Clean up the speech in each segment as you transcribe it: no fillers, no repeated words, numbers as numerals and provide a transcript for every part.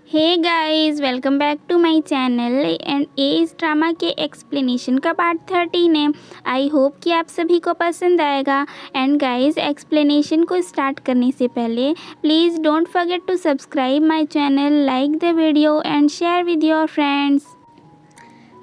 Hey guys, welcome back to my channel and ये इस drama के एक्सप्लेनेशन का पार्ट 13 है। आई होप कि आप सभी को पसंद आएगा। एंड गाइस, एक्सप्लेनेशन को स्टार्ट करने से पहले please don't forget to subscribe my channel, like the video and share with your friends.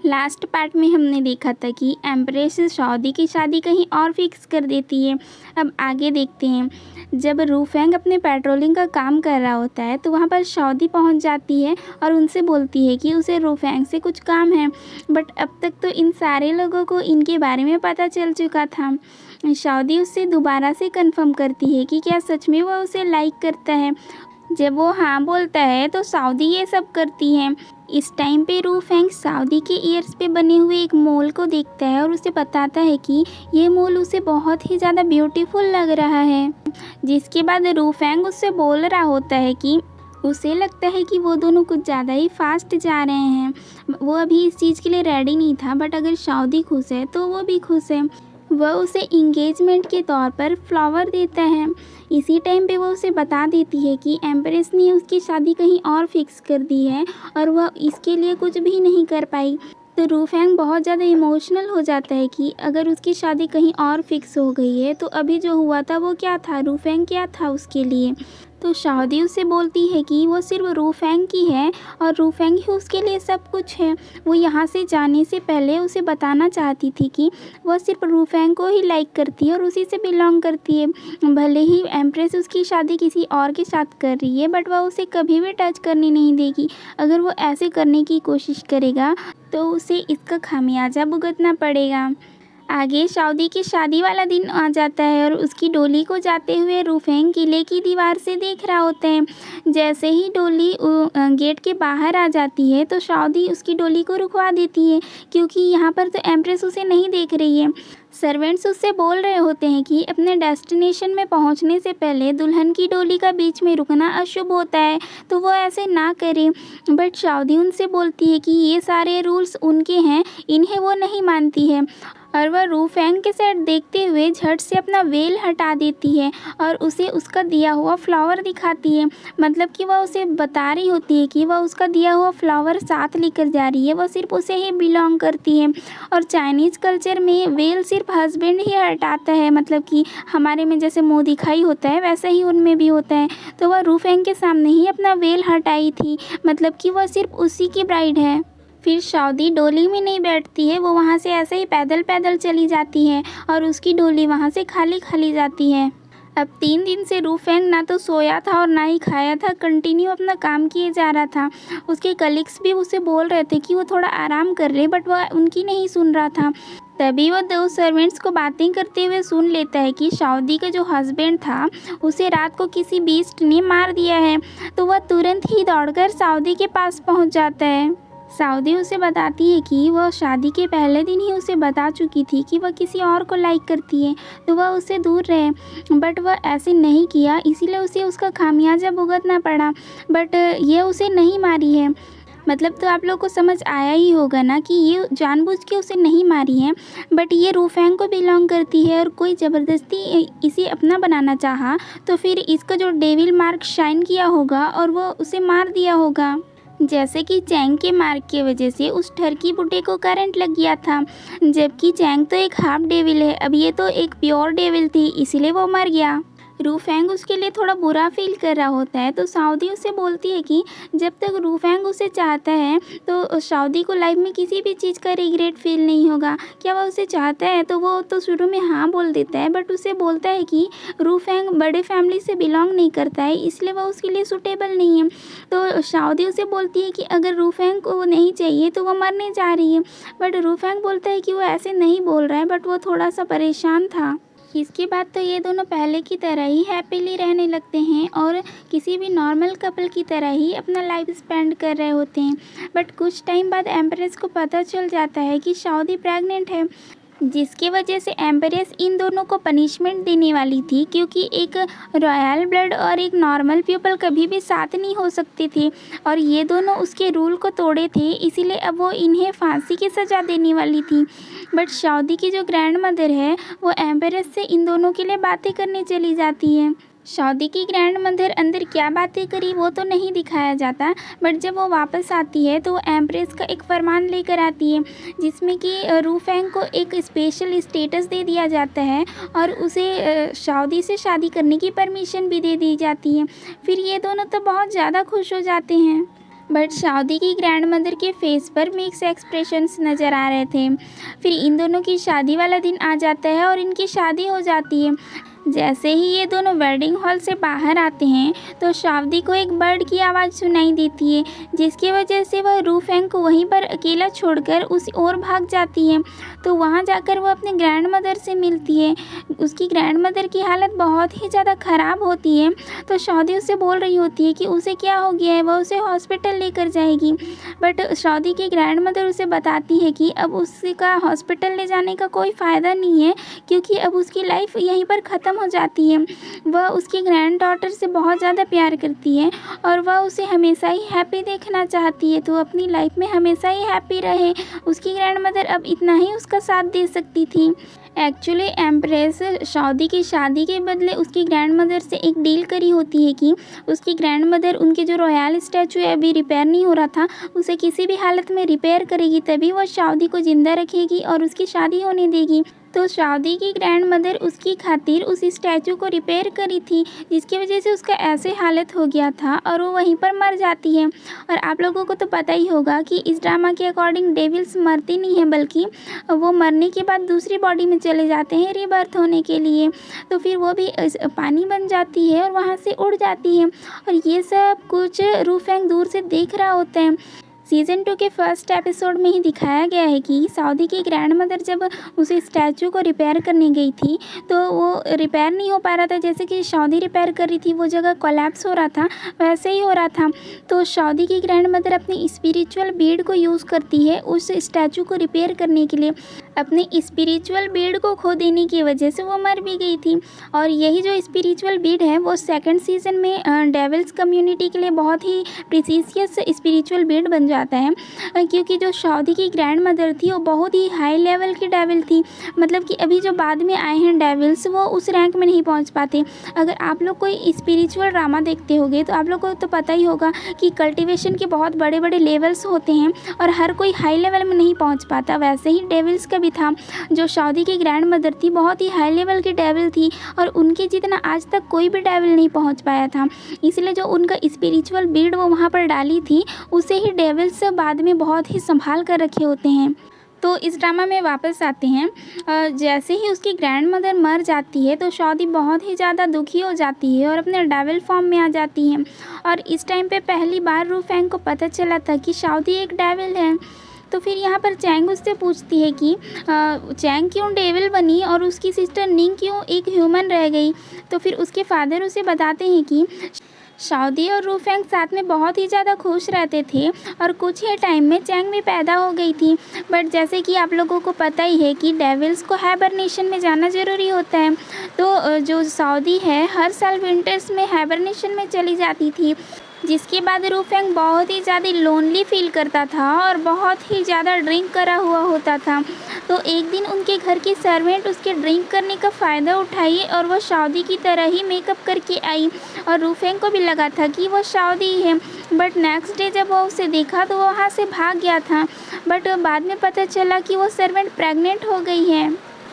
Last part में हमने देखा था कि एम्प्रेस सऊदी की शादी कहीं और फिक्स कर देती है। अब आगे देखते हैं। जब रूफेंग अपने पेट्रोलिंग का काम कर रहा होता है तो वहाँ पर सऊदी पहुँच जाती है और उनसे बोलती है कि उसे रूफेंग से कुछ काम है। बट अब तक तो इन सारे लोगों को इनके बारे में पता चल चुका था। सऊदी उससे दोबारा से कंफर्म करती है कि क्या सच में वह उसे लाइक करता है। जब वो हाँ बोलता है तो सऊदी ये सब करती है। इस टाइम पे रूफेंग सऊदी के ईयर्स पे बने हुए एक मोल को देखता है और उसे बताता है कि ये मोल उसे बहुत ही ज़्यादा ब्यूटीफुल लग रहा है। जिसके बाद रूफेंग उससे बोल रहा होता है कि उसे लगता है कि वो दोनों कुछ ज़्यादा ही फास्ट जा रहे हैं। वो अभी इस चीज़ के लिए रेडी नहीं था, बट अगर सऊदी खुश है तो वो भी खुश है। वह उसे इंगेजमेंट के तौर पर फ्लावर देता है। इसी टाइम पे वो उसे बता देती है कि एम्प्रेस ने उसकी शादी कहीं और फिक्स कर दी है और वह इसके लिए कुछ भी नहीं कर पाई। तो रूफेंग बहुत ज़्यादा इमोशनल हो जाता है कि अगर उसकी शादी कहीं और फिक्स हो गई है तो अभी जो हुआ था वो क्या था, रूफेंग क्या था उसके लिए। तो सऊदी उससे बोलती है कि वो सिर्फ रूफेंग की है और रूफेंग ही उसके लिए सब कुछ है। वो यहाँ से जाने से पहले उसे बताना चाहती थी कि वह सिर्फ रूफेंग को ही लाइक करती है और उसी से बिलोंग करती है। भले ही एम्प्रेस उसकी शादी किसी और के साथ कर रही है, बट वह उसे कभी भी टच करने नहीं देगी। अगर वो ऐसे करने की कोशिश करेगा तो उसे इसका खामियाजा भुगतना पड़ेगा। आगे सऊदी की शादी वाला दिन आ जाता है और उसकी डोली को जाते हुए रूफेंग किले की दीवार से देख रहा होता है। जैसे ही डोली गेट के बाहर आ जाती है तो सऊदी उसकी डोली को रुकवा देती है, क्योंकि यहाँ पर तो एम्प्रेस उसे नहीं देख रही है। सर्वेंट्स उससे बोल रहे होते हैं कि अपने डेस्टिनेशन में पहुंचने से पहले दुल्हन की डोली का बीच में रुकना अशुभ होता है, तो वो ऐसे ना करें। बट सऊदी उनसे बोलती है कि ये सारे रूल्स उनके हैं, इन्हें वो नहीं मानती है। और वह रूफेंग के साइड देखते हुए झट से अपना वेल हटा देती है और उसे उसका दिया हुआ फ्लावर दिखाती है। मतलब कि वह उसे बता रही होती है कि वह उसका दिया हुआ फ्लावर साथ लेकर जा रही है, वह सिर्फ उसे ही बिलोंग करती है। और चाइनीज़ कल्चर में वेल सिर्फ हस्बैंड ही हटाता है, मतलब कि हमारे में जैसे मुँह दिखाई होता है वैसा ही उनमें भी होता है। तो वह रूफेंग के सामने ही अपना वेल हटाई थी, मतलब कि वह सिर्फ उसी की ब्राइड है। फिर सऊदी डोली में नहीं बैठती है, वो वहाँ से ऐसे ही पैदल पैदल चली जाती है और उसकी डोली वहाँ से खाली खाली जाती है। अब 3 दिन से रूफेंग ना तो सोया था और ना ही खाया था, कंटिन्यू अपना काम किए जा रहा था। उसके कलीग्स भी उसे बोल रहे थे कि वो थोड़ा आराम कर ले, बट वह उनकी नहीं सुन रहा था। तभी वह 2 सर्वेंट्स को बातें करते हुए सुन लेता है कि सऊदी का जो हस्बैंड था उसे रात को किसी बीस्ट ने मार दिया है। तो वह तुरंत ही दौड़कर सऊदी के पास पहुँच जाता है। सऊदी उसे बताती है कि वह शादी के पहले दिन ही उसे बता चुकी थी कि वह किसी और को लाइक करती है, तो वह उससे दूर रहे। बट वह ऐसे नहीं किया, इसीलिए उसे उसका खामियाजा भुगतना पड़ा। बट ये उसे नहीं मारी है। मतलब तो आप लोग को समझ आया ही होगा ना कि ये जानबूझ के उसे नहीं मारी है, बट ये रूफेंग को बिलोंग करती है और कोई ज़बरदस्ती इसे अपना बनाना चाहा तो फिर इसका जो डेविल मार्क शाइन किया होगा और वो उसे मार दिया होगा। जैसे कि चैंग के मार्क की वजह से उस ठरकी बुड्ढे को करंट लग गया था, जबकि चैंग तो एक हाफ डेविल है, अब ये तो एक प्योर डेविल थी, इसलिए वो मर गया। रूफेंग उसके लिए थोड़ा बुरा फील कर रहा होता है, तो सऊदी उसे बोलती है कि जब तक रूफेंग उसे चाहता है तो सऊदी को लाइफ में किसी भी चीज़ का रिग्रेट फील नहीं होगा। क्या वह उसे चाहता है तो वो तो शुरू में हाँ बोल देता है, बट उसे बोलता है कि रूफेंग बड़े फैमिली से बिलोंग नहीं करता है, इसलिए वह उसके लिए सूटेबल नहीं है। तो सऊदी उसे बोलती है कि अगर रूफेंग को वो नहीं चाहिए तो वह मरने जा रही है। बट रूफेंग बोलता है कि वो ऐसे नहीं बोल रहा है, बट वो थोड़ा सा परेशान था। इसके बाद तो ये दोनों पहले की तरह ही हैप्पीली रहने लगते हैं और किसी भी नॉर्मल कपल की तरह ही अपना लाइफ स्पेंड कर रहे होते हैं। बट कुछ टाइम बाद एम्प्रेस को पता चल जाता है कि सऊदी प्रेग्नेंट है, जिसकी वजह से एम्प्रेस इन दोनों को पनिशमेंट देने वाली थी, क्योंकि एक रॉयल ब्लड और एक नॉर्मल पीपल कभी भी साथ नहीं हो सकते थे और ये दोनों उसके रूल को तोड़े थे, इसीलिए अब वो इन्हें फांसी की सज़ा देने वाली थी। बट सऊदी की जो ग्रैंड मदर है वो एम्प्रेस से इन दोनों के लिए बातें करने चली जाती है। सऊदी की ग्रैंड मदर अंदर क्या बातें करी वो तो नहीं दिखाया जाता, बट जब वो वापस आती है तो वो एम्प्रेस का एक फरमान लेकर आती है जिसमें कि रूफेंग को एक स्पेशल स्टेटस दे दिया जाता है और उसे सऊदी से शादी करने की परमिशन भी दे दी जाती है। फिर ये दोनों तो बहुत ज़्यादा खुश हो जाते हैं, बट सऊदी की ग्रैंड मदर के फेस पर मिक्स एक्सप्रेशंस नज़र आ रहे थे। फिर इन दोनों की शादी वाला दिन आ जाता है और इनकी शादी हो जाती है। जैसे ही ये दोनों वेडिंग हॉल से बाहर आते हैं तो सऊदी को एक बर्ड की आवाज़ सुनाई देती है, जिसकी वजह से वह रूफेंग को वहीं पर अकेला छोड़कर उस ओर भाग जाती है। तो वहाँ जाकर वह अपने ग्रैंड मदर से मिलती है। उसकी ग्रैंड मदर की हालत बहुत ही ज़्यादा ख़राब होती है, तो सऊदी उससे बोल रही होती है कि उसे क्या हो गया है, वह उसे हॉस्पिटल लेकर जाएगी। बट सऊदी की ग्रैंड मदर उसे बताती है कि अब उसका हॉस्पिटल ले जाने का कोई फ़ायदा नहीं है, क्योंकि अब उसकी लाइफ यहीं पर ख़त्म हो जाती है। वह उसकी ग्रैंड डॉटर से बहुत ज़्यादा प्यार करती है और वह उसे हमेशा ही हैप्पी देखना चाहती है, तो अपनी लाइफ में हमेशा ही हैप्पी रहे। उसकी ग्रैंड मदर अब इतना ही उसका साथ दे सकती थी। एक्चुअली एम्प्रेस सऊदी की शादी के बदले उसकी ग्रैंड मदर से एक डील करी होती है कि उसकी ग्रैंड मदर उनके जो रॉयल स्टैचू है अभी रिपेयर नहीं हो रहा था, उसे किसी भी हालत में रिपेयर करेगी, तभी वह सऊदी को ज़िंदा रखेगी और उसकी शादी होने देगी। तो सऊदी की ग्रैंड मदर उसकी खातिर उस स्टैचू को रिपेयर करी थी, जिसकी वजह से उसका ऐसे हालत हो गया था और वो वहीं पर मर जाती है। और आप लोगों को तो पता ही होगा कि इस ड्रामा के अकॉर्डिंग डेविल्स मरती नहीं है, बल्कि वो मरने के बाद दूसरी बॉडी में चले जाते हैं रीबर्थ होने के लिए। तो फिर वो भी पानी बन जाती है और वहाँ से उड़ जाती है और ये सब कुछ रूफेंग दूर से देख रहा होता है। सीज़न 2 के फर्स्ट एपिसोड में ही दिखाया गया है कि सऊदी की ग्रैंड मदर जब उस स्टैचू को रिपेयर करने गई थी तो वो रिपेयर नहीं हो पा रहा था। जैसे कि सऊदी रिपेयर कर रही थी, वो जगह कोलैप्स हो रहा था, वैसे ही हो रहा था। तो सऊदी की ग्रैंड मदर अपनी स्पिरिचुअल बीड को यूज़ करती है उस स्टैचू को रिपेयर करने के लिए। अपने स्पिरिचुअल बीड को खो देने की वजह से वो मर भी गई थी। और यही जो स्पिरिचुअल बीड है वो सेकंड सीज़न में डेविल्स कम्युनिटी के लिए बहुत ही प्रीसियस स्पिरिचुअल बीड बन जाता है, क्योंकि जो सऊदी की ग्रैंड मदर थी वो बहुत ही हाई लेवल की डेविल थी। मतलब कि अभी जो बाद में आए हैं डेविल्स वो उस रैंक में नहीं पहुंच पाते। अगर आप लोग कोई स्पिरिचुअल ड्रामा देखते होगे तो आप लोग को तो पता ही होगा कि कल्टिवेशन के बहुत बड़े बड़े लेवल्स होते हैं और हर कोई हाई लेवल में नहीं पहुँच पाता। वैसे ही डेविल्स का भी था। जो सऊदी की ग्रैंड मदर थी बहुत ही हाई लेवल की डेविल थी और उनके जितना आज तक कोई भी डेविल नहीं पहुँच पाया था। इसलिए जो उनका स्पिरिचुअल बीड वो वहाँ पर डाली थी, उसे ही डेविल्स बाद में बहुत ही संभाल कर रखे होते हैं। तो इस ड्रामा में वापस आते हैं। जैसे ही उसकी ग्रैंड मदर मर जाती है तो सऊदी बहुत ही ज़्यादा दुखी हो जाती है और अपने डेविल फॉर्म में आ जाती है। और इस टाइम पे पहली बार रूफेंग को पता चला था कि सऊदी एक डेविल है। तो फिर यहाँ पर चैंग उससे पूछती है कि चैंग क्यों डेविल बनी और उसकी सिस्टर निंग क्यों एक ह्यूमन रह गई। तो फिर उसके फादर उसे बताते हैं कि सऊदी और रूफेंग साथ में बहुत ही ज़्यादा खुश रहते थे और कुछ ही टाइम में चैंग भी पैदा हो गई थी। बट जैसे कि आप लोगों को पता ही है कि डेविल्स को हाइबरनेशन में जाना ज़रूरी होता है। तो जो सऊदी है हर साल विंटर्स में हाइबरनेशन में चली जाती थी, जिसके बाद रूफेंग बहुत ही ज़्यादा लोनली फील करता था और बहुत ही ज़्यादा ड्रिंक करा हुआ होता था। तो एक दिन उनके घर की सर्वेंट उसके ड्रिंक करने का फ़ायदा उठाई और वह सऊदी की तरह ही मेकअप करके आई और रूफेंग को भी लगा था कि वह सऊदी है। बट नेक्स्ट डे जब वह उसे देखा तो वह वहाँ से भाग गया था। बट बाद में पता चला कि वह सर्वेंट प्रेग्नेंट हो गई है।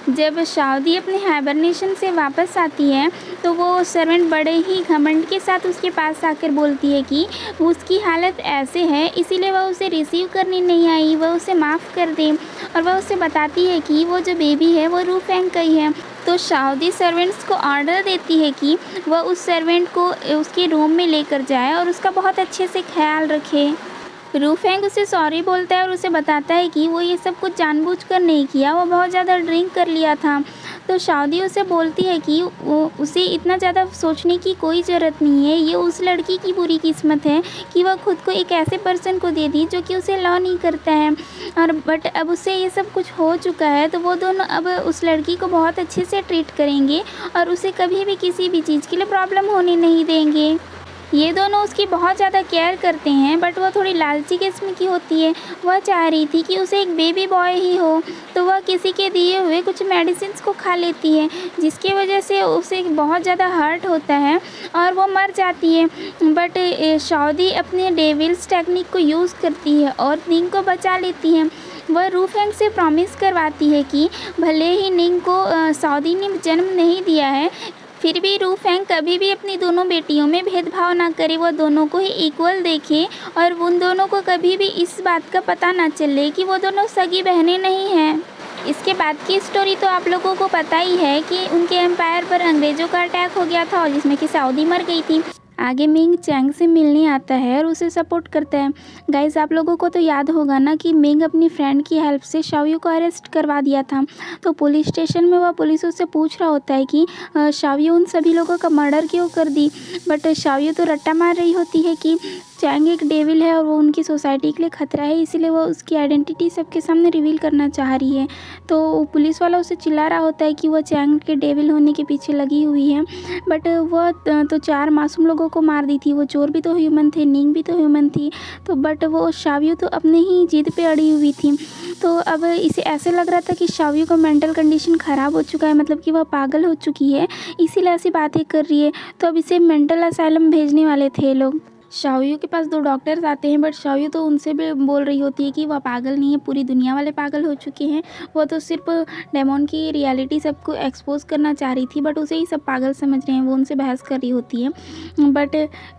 जब सऊदी अपने हाइबरनेशन से वापस आती है तो वो सर्वेंट बड़े ही घमंड के साथ उसके पास आकर बोलती है कि उसकी हालत ऐसे है इसीलिए वह उसे रिसीव करने नहीं आई, वह उसे माफ़ कर दे। और वह उसे बताती है कि वो जो बेबी है वो रूफेंग का ही है। तो सऊदी सर्वेंट्स को ऑर्डर देती है कि वह उस सर्वेंट को उसके रूम में लेकर जाए और उसका बहुत अच्छे से ख्याल रखे। रूफेंग उसे सॉरी बोलता है और उसे बताता है कि वो ये सब कुछ जानबूझकर नहीं किया, वो बहुत ज़्यादा ड्रिंक कर लिया था। तो सऊदी उसे बोलती है कि उसे इतना ज़्यादा सोचने की कोई ज़रूरत नहीं है, ये उस लड़की की बुरी किस्मत है कि वह खुद को एक ऐसे पर्सन को दे दी जो कि उसे लव नहीं करता है। और बट अब उससे ये सब कुछ हो चुका है तो वो दोनों अब उस लड़की को बहुत अच्छे से ट्रीट करेंगे और उसे कभी भी किसी भी चीज़ के लिए प्रॉब्लम होने नहीं देंगे। ये दोनों उसकी बहुत ज़्यादा केयर करते हैं, बट वह थोड़ी लालची किस्म की होती है। वह चाह रही थी कि उसे एक बेबी बॉय ही हो, तो वह किसी के दिए हुए कुछ मेडिसिन्स को खा लेती है, जिसकी वजह से उसे बहुत ज़्यादा हर्ट होता है और वो मर जाती है। बट सऊदी अपने डेविल्स टेक्निक को यूज़ करती है और निंग को बचा लेती है। वह रूफेंग से प्रॉमिस करवाती है कि भले ही निंग को सऊदी ने जन्म नहीं दिया है, फिर भी रूफेंग कभी भी अपनी दोनों बेटियों में भेदभाव ना करे, वह दोनों को ही इक्वल देखे और उन दोनों को कभी भी इस बात का पता ना चले कि वो दोनों सगी बहनें नहीं हैं। इसके बाद की स्टोरी तो आप लोगों को पता ही है कि उनके एम्पायर पर अंग्रेज़ों का अटैक हो गया था और जिसमें कि सऊदी मर गई थी। आगे मिंग चैंग से मिलने आता है और उसे सपोर्ट करता है। गाइस, आप लोगों को तो याद होगा ना कि मिंग अपनी फ्रेंड की हेल्प से शाओयू को अरेस्ट करवा दिया था। तो पुलिस स्टेशन में वह पुलिस उससे पूछ रहा होता है कि शाओयू उन सभी लोगों का मर्डर क्यों कर दी, बट शाओयू तो रट्टा मार रही होती है कि चैंग एक डेविल है और वो उनकी सोसाइटी के लिए खतरा है, इसीलिए वो उसकी आइडेंटिटी सबके सामने रिवील करना चाह रही है। तो पुलिस वाला उसे चिल्ला रहा होता है कि वह चैंग के डेविल होने के पीछे लगी हुई है, बट वह तो 4 मासूम लोगों को मार दी थी। वो चोर भी तो ह्यूमन थे, निंग भी तो ह्यूमन थी, तो बट वो शाओयू तो अपने ही जिद पे अड़ी हुई थी। तो अब इसे ऐसे लग रहा था कि शाओयू का मेंटल कंडीशन ख़राब हो चुका है, मतलब कि वह पागल हो चुकी है, इसीलिए ऐसी बातें कर रही है। तो अब इसे मेंटल असाइलम भेजने वाले थे लोग। शाओयू के पास 2 डॉक्टर्स आते हैं, बट शाओयू तो उनसे भी बोल रही होती है कि वह पागल नहीं है, पूरी दुनिया वाले पागल हो चुके हैं। वो तो सिर्फ डेमोन की रियलिटी सबको एक्सपोज करना चाह रही थी, बट उसे ही सब पागल समझ रहे हैं। वो उनसे बहस कर रही होती है, बट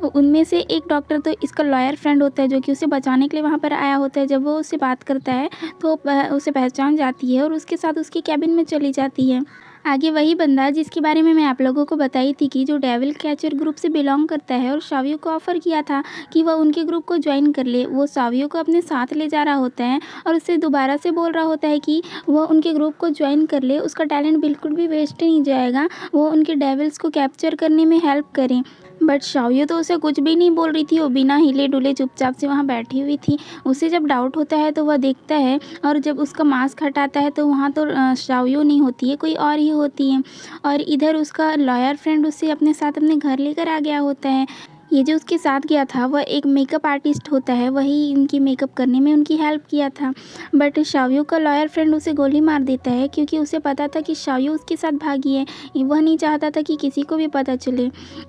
उनमें से एक डॉक्टर तो इसका लॉयर फ्रेंड होता है जो कि उसे बचाने के लिए वहाँ पर आया होता है। जब वो उससे बात करता है तो उसे पहचान जाती है और उसके साथ उसके कैबिन में चली जाती है। आगे वही बंदा जिसके बारे में मैं आप लोगों को बताई थी कि जो डेविल कैचर ग्रुप से बिलोंग करता है और शाओयू को ऑफ़र किया था कि वह उनके ग्रुप को ज्वाइन कर ले, वो शाओयू को अपने साथ ले जा रहा होता है और उससे दोबारा से बोल रहा होता है कि वह उनके ग्रुप को ज्वाइन कर ले, उसका टैलेंट बिल्कुल भी वेस्ट नहीं जाएगा, वो उनके डेविल्स को कैप्चर करने में हेल्प करें। बट शाओयू तो उसे कुछ भी नहीं बोल रही थी, वो बिना हिले डुले चुपचाप से वहाँ बैठी हुई थी। उसे जब डाउट होता है तो वह देखता है और जब उसका मास्क हटाता है तो वहाँ तो शाओयू नहीं होती है, कोई और ही होती है। और इधर उसका लॉयर फ्रेंड उसे अपने साथ अपने घर लेकर आ गया होता है। ये जो उसके साथ गया था वह एक मेकअप आर्टिस्ट होता है, वही इनकी मेकअप करने में उनकी हेल्प किया था। बट शाओयू का लॉयर फ्रेंड उसे गोली मार देता है क्योंकि उसे पता था कि शाओयू उसके साथ भागी है। वह नहीं चाहता था कि किसी को भी पता चले।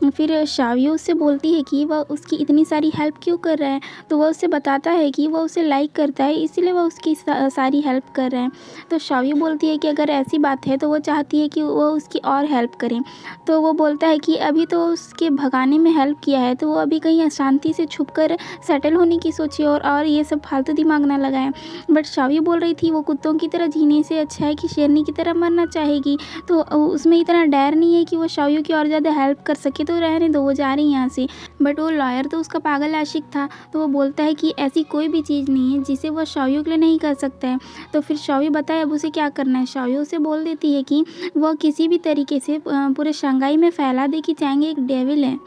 फिर शाओयू उससे बोलती है कि वह उसकी इतनी सारी हेल्प क्यों कर रहा है, तो वह उससे बताता है कि वह उसे लाइक करता है, इसीलिए वह उसकी सारी हेल्प कर रहा है। तो शाओयू बोलती है कि अगर ऐसी बात है तो वह चाहती है कि वह उसकी और हेल्प करें। तो वो बोलता है कि अभी तो उसके भगाने में हेल्प किया है, तो वो अभी कहीं अशांति से छुपकर सेटल होने की सोचे और ये सब फालतू दिमाग ना लगाए। बट शाओयू बोल रही थी वो कुत्तों की तरह जीने से अच्छा है कि शेरनी की तरह मरना चाहेगी, तो उसमें इतना डर नहीं है कि वो शाओयू की और ज़्यादा हेल्प कर सके, तो रहने दो, वो जा रही है यहाँ से। बट वो लॉयर तो उसका पागल आशिक था, तो वो बोलता है कि ऐसी कोई भी चीज़ नहीं है जिसे वो शाओयू के लिए नहीं कर सकता है। तो फिर शाओयू बताए अब उसे क्या करना है। शाओयू उसे बोल देती है कि वह किसी भी तरीके से पूरे शंघाई में फैला दे कि चैंग एक डेविल है,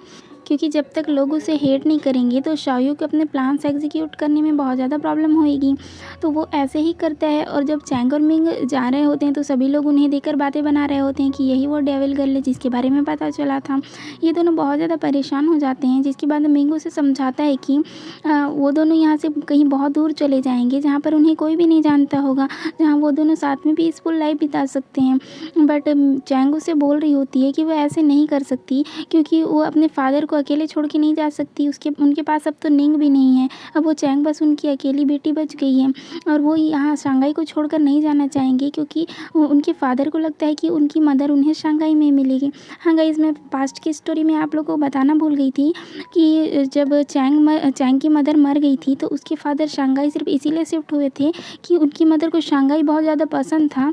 क्योंकि जब तक लोग उसे हेट नहीं करेंगे तो शाओयू को अपने प्लान्स एग्जीक्यूट करने में बहुत ज़्यादा प्रॉब्लम होएगी। तो वो ऐसे ही करता है और जब चैंग और मिंग जा रहे होते हैं तो सभी लोग उन्हें देखकर बातें बना रहे होते हैं कि यही वो डेविल गर्ल है जिसके बारे में पता चला था। ये दोनों बहुत ज़्यादा परेशान हो जाते हैं, जिसके बाद मिंग उसे समझाता है कि वो दोनों यहाँ से कहीं बहुत दूर चले जाएंगे जहाँ पर उन्हें कोई भी नहीं जानता होगा, जहाँ वो दोनों साथ में पीसफुल लाइफ बिता सकते हैं। बट चैंग उसे बोल रही होती है कि वो ऐसे नहीं कर सकती क्योंकि वो अपने फादर को अकेले छोड़ के नहीं जा सकती, उनके पास अब तो निंग भी नहीं है। अब वो चैंग बस उनकी अकेली बेटी बच गई है और वो यहाँ शंघाई को छोड़कर नहीं जाना चाहेंगे क्योंकि उनके फादर को लगता है कि उनकी मदर उन्हें शंघाई में मिलेगी। हाँ गाइस, मैं पास्ट की स्टोरी में आप लोगों को बताना भूल गई थी कि जब चैंग की मदर मर गई थी तो उसके फादर शंघाई सिर्फ इसीलिए शिफ्ट हुए थे कि उनकी मदर को शंघाई बहुत ज़्यादा पसंद था।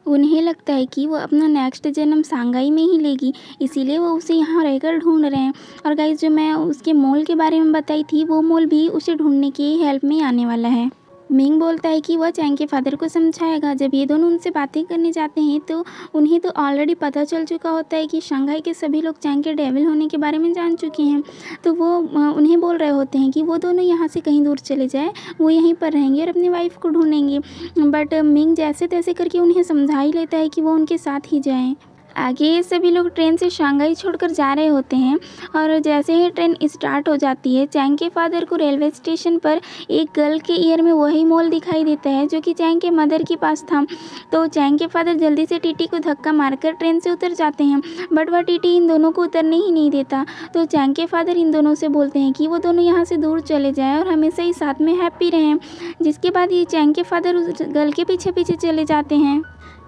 उन्हें लगता है कि वो अपना नेक्स्ट जन्म शंघाई में ही लेगी, इसीलिए वो उसे यहाँ रहकर ढूंढ रहे हैं। और गाइस, जो मैं उसके मोल के बारे में बताई थी वो मोल भी उसे ढूंढने की हेल्प में आने वाला है। मिंग बोलता है कि वह चैंग के फादर को समझाएगा। जब ये दोनों उनसे बातें करने जाते हैं तो उन्हें तो ऑलरेडी पता चल चुका होता है कि शंघाई के सभी लोग चैंग के डेविल होने के बारे में जान चुके हैं। तो वो उन्हें बोल रहे होते हैं कि वो दोनों यहाँ से कहीं दूर चले जाए, वो यहीं पर रहेंगे और अपनी वाइफ को ढूंढेंगे। बट मिंग जैसे तैसे करके उन्हें समझा ही लेता है कि वो उनके साथ ही जाएँ। आगे ये सभी लोग ट्रेन से शंघाई छोड़कर जा रहे होते हैं और जैसे ही ट्रेन स्टार्ट हो जाती है चैंग के फादर को रेलवे स्टेशन पर एक गर्ल के ईयर में वही मॉल दिखाई देता है जो कि चैंग के मदर के पास था। तो चैंग के फादर जल्दी से टीटी को धक्का मारकर ट्रेन से उतर जाते हैं, बट वह टीटी इन दोनों को उतरने ही नहीं देता। तो चैंग के फादर इन दोनों से बोलते हैं कि वो दोनों यहाँ से दूर चले जाएं और हमेशा ही साथ में हैप्पी रहें। जिसके बाद ये चैंग के फादर उस गर्ल के पीछे पीछे चले जाते हैं।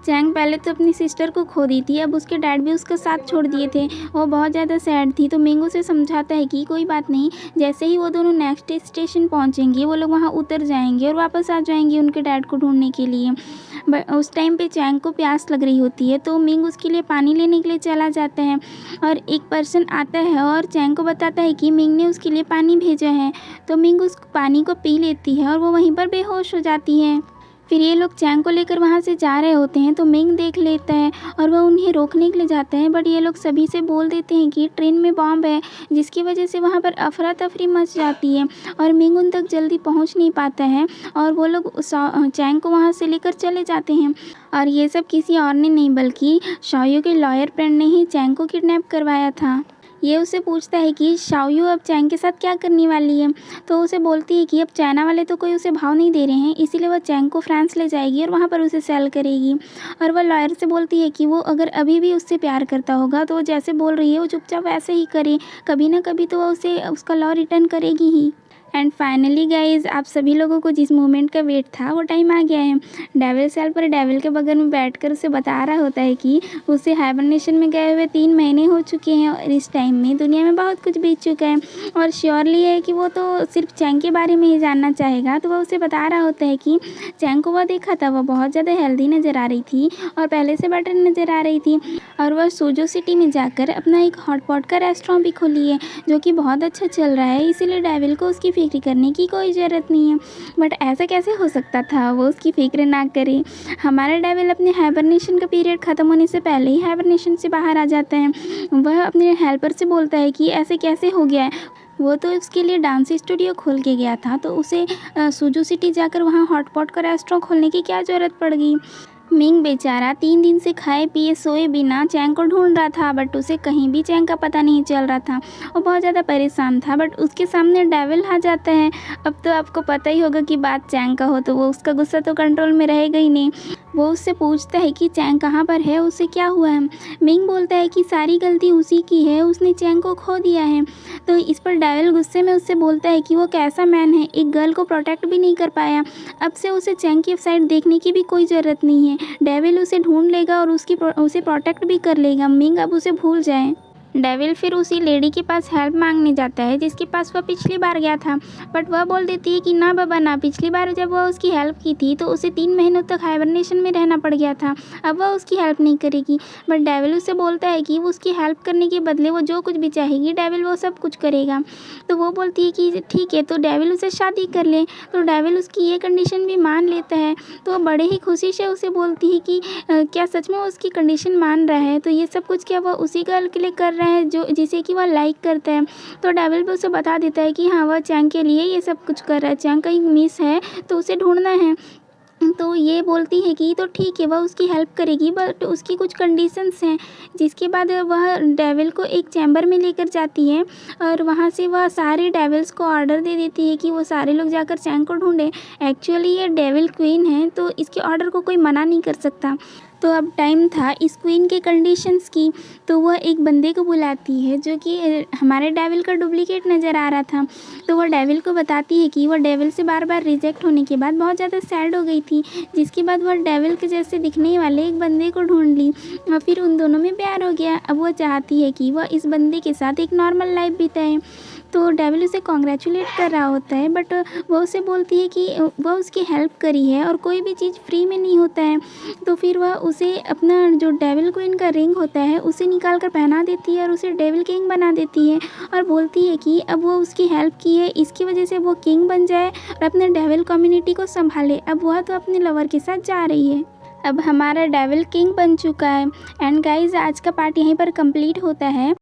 चैंग पहले तो अपनी सिस्टर को खो दी थी, अब उसके डैड भी उसका साथ छोड़ दिए थे। वो बहुत ज़्यादा सैड थी। तो मिंग उसे समझाता है कि कोई बात नहीं, जैसे ही वो दोनों नेक्स्ट स्टेशन पहुंचेंगे वो लोग वहां उतर जाएंगे और वापस आ जाएंगे उनके डैड को ढूंढने के लिए। उस टाइम पे चैंग को प्यास लग रही होती है तो मिंग उसके लिए पानी लेने के लिए चला जाता है और एक पर्सन आता है और चैंग को बताता है कि मिंग ने उसके लिए पानी भेजा है। तो मिंग उस पानी को पी लेती है और वो वहीं पर बेहोश हो जाती है। फिर ये लोग चैंग को लेकर वहाँ से जा रहे होते हैं तो मिंग देख लेता है और वह उन्हें रोकने के लिए जाता है, बट ये लोग सभी से बोल देते हैं कि ट्रेन में बॉम्ब है, जिसकी वजह से वहाँ पर अफरा तफरी मच जाती है और मिंग उन तक जल्दी पहुँच नहीं पाता है और वो लोग चैंग को वहाँ से लेकर चले जाते हैं। और ये सब किसी और ने नहीं बल्कि शाओयू के लॉयर फ्रेंड ने ही चैंग को किडनैप करवाया था। ये उसे पूछता है कि शाओयू अब चैंग के साथ क्या करने वाली है। तो उसे बोलती है कि अब चाइना वाले तो कोई उसे भाव नहीं दे रहे हैं, इसीलिए वह चैंग को फ्रांस ले जाएगी और वहाँ पर उसे सेल करेगी। और वह लॉयर से बोलती है कि वो अगर अभी भी उससे प्यार करता होगा तो वो जैसे बोल रही है वो चुपचाप वैसे ही करे, कभी ना कभी तो वह उसे उसका लॉ रिटर्न करेगी ही। एंड फाइनली गाइज, आप सभी लोगों को जिस मूवमेंट का वेट था वो टाइम आ गया है। डेविल सेल पर डेविल के बगल में बैठकर उसे बता रहा होता है कि उसे हाइबरनेशन में गए हुए 3 महीने हो चुके हैं और इस टाइम में दुनिया में बहुत कुछ बीत चुका है और श्योरली है कि वो तो सिर्फ चैंग के बारे में ही जानना चाहेगा। तो वह उसे बता रहा होता है कि चैंग को वह देखा था, वह बहुत ज़्यादा हेल्दी नज़र आ रही थी और पहले से बेटर नज़र आ रही थी और वह सूजो सिटी में जाकर अपना एक हॉटपॉट का रेस्टोरेंट भी खोली है जो कि बहुत अच्छा चल रहा है, इसीलिए डेविल को उसकी फिक्र करने की कोई ज़रूरत नहीं है। बट ऐसा कैसे हो सकता था वो उसकी फिक्र ना करे। हमारा डेविल अपने हाइबरनेशन का पीरियड ख़त्म होने से पहले ही हाइबरनेशन से बाहर आ जाता है। वह अपने हेल्पर से बोलता है कि ऐसे कैसे हो गया है। वो तो उसके लिए डांस स्टूडियो खोल के गया था, तो उसे सूजो सिटी जाकर वहाँ हॉटपॉट का रेस्टोरेंट खोलने की क्या ज़रूरत पड़ गई। मिंग बेचारा 3 दिन से खाए पिए सोए बिना चैंग को ढूंढ रहा था, बट उसे कहीं भी चैंग का पता नहीं चल रहा था। वो बहुत ज़्यादा परेशान था, बट उसके सामने डेविल आ जाता है। अब तो आपको पता ही होगा कि बात चैंग का हो तो वो उसका गुस्सा तो कंट्रोल में रहेगा ही नहीं। वो उससे पूछता है कि चैंग कहाँ पर है, उसे क्या हुआ है। मिंग बोलता है कि सारी गलती उसी की है, उसने चैंग को खो दिया है। तो इस पर डेविल गुस्से में उससे बोलता है कि वो कैसा मैन है, एक गर्ल को प्रोटेक्ट भी नहीं कर पाया, अब से उसे चैंग की साइड देखने की भी कोई ज़रूरत नहीं है। डेविल उसे ढूंढ लेगा और उसे प्रोटेक्ट भी कर लेगा। मिंग अब उसे भूल जाए। डेविल फिर उसी लेडी के पास हेल्प मांगने जाता है जिसके पास वह पिछली बार गया था, बट वह बोल देती है कि ना बाबा ना, पिछली बार जब वह उसकी हेल्प की थी तो उसे 3 महीनों तक हाइबरनेशन में रहना पड़ गया था, अब वह उसकी हेल्प नहीं करेगी। बट डेविल उसे बोलता है कि वो उसकी हेल्प करने के बदले वो जो कुछ भी चाहेगी डेविल वो सब कुछ करेगा। तो वो बोलती है कि ठीक है, तो डेविल उसे शादी कर ले। तो डेविल उसकी ये कंडीशन भी मान लेता है। तो बड़े ही खुशी से उसे बोलती है कि क्या सच में वो उसकी कंडीशन मान रहा है, तो ये सब कुछ क्या वह उसी गर्ल के लिए कर है जो जिसे कि वह लाइक करता है। तो डेविल भी उसे बता देता है कि हाँ वह चैंग के लिए ये सब कुछ कर रहा है, चैंग कहीं मिस है तो उसे ढूंढना है। तो ये बोलती है कि तो ठीक है वह उसकी हेल्प करेगी, बट उसकी कुछ कंडीशंस हैं। जिसके बाद वह डेविल को एक चैम्बर में लेकर जाती है और वहाँ से वह सारे डेविल्स को ऑर्डर दे देती है कि वो सारे लोग जाकर चैंग को ढूंढें। एक्चुअली ये डेविल क्वीन है तो इसके ऑर्डर को कोई मना नहीं कर सकता। तो अब टाइम था इस क्वीन के कंडीशंस की। तो वह एक बंदे को बुलाती है जो कि हमारे डेविल का डुप्लीकेट नज़र आ रहा था। तो वह डेविल को बताती है कि वह डेविल से बार बार रिजेक्ट होने के बाद बहुत ज़्यादा सैड हो गई थी, जिसके बाद वह डेविल के जैसे दिखने वाले एक बंदे को ढूंढ ली और फिर उन दोनों में प्यार हो गया। अब वह चाहती है कि वह इस बंदे के साथ एक नॉर्मल लाइफ बिताए। तो डेविल उसे कॉन्ग्रेचुलेट कर रहा होता है, बट वह उसे बोलती है कि वह उसकी हेल्प करी है और कोई भी चीज़ फ्री में नहीं होता है। तो फिर वह उसे अपना जो डेविल क्वीन का रिंग होता है उसे निकाल कर पहना देती है और उसे डेविल किंग बना देती है और बोलती है कि अब वो उसकी हेल्प की है, इसकी वजह से वो किंग बन जाए और अपने डेविल कम्युनिटी को संभाले। अब वह तो अपने लवर के साथ जा रही है। अब हमारा डेविल किंग बन चुका है। एंड गाइज, आज का पार्ट यहीं पर कंप्लीट होता है।